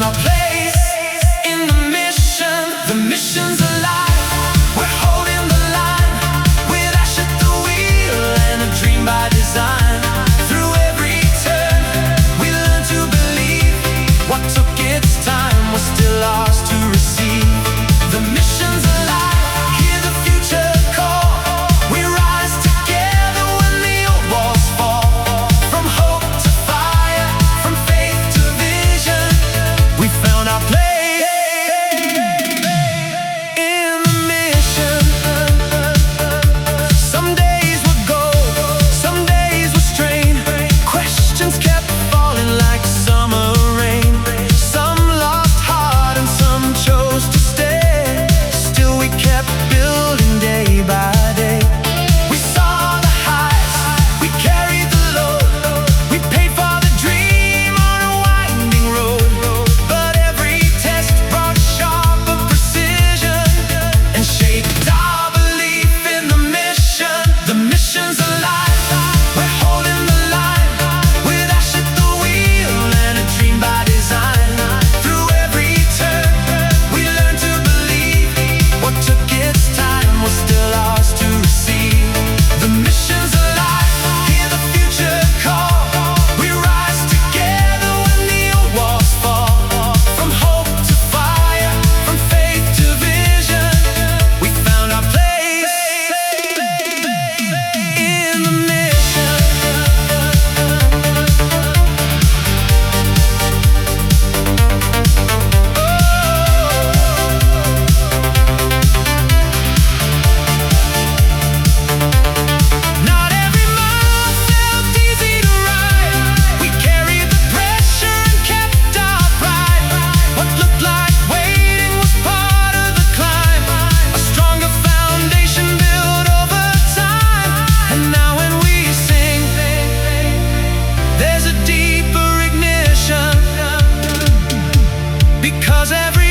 our place in the mission. The mission's alive. We're holding the line with Ash at the wheel and a dream by design. Through every turn, we learn to believe. What took its time was still ours to receive. The mission's alive. Hear the future call. We rise together when the old walls fall. From hope to fire, from faith to vision, we found our place in the mission. Some days were gold, some days were strain. Questions kept falling like summer rain. Some lost heart and some chose to stay. Still we kept building day by day. We saw the highs, we carried the load. We paid for the dream on a winding road. But every test brought sharper precision and shaped our belief in the mission. The mission's alive. We're holding the line with Ash at the wheel and a dream by design. Through every turn, we learn to believe. What took its time was still ours to receive. The mission's alive. Hear the future call. We rise together when the old walls fall. From hope to fire, from faith to vision, we found our place in the mission. Not every mile felt easy to ride. We carried the pressure and kept our pride. What looked like waiting was part of the climb. A stronger foundation built over time. And now when we sing, there's a deeper ignition. Because every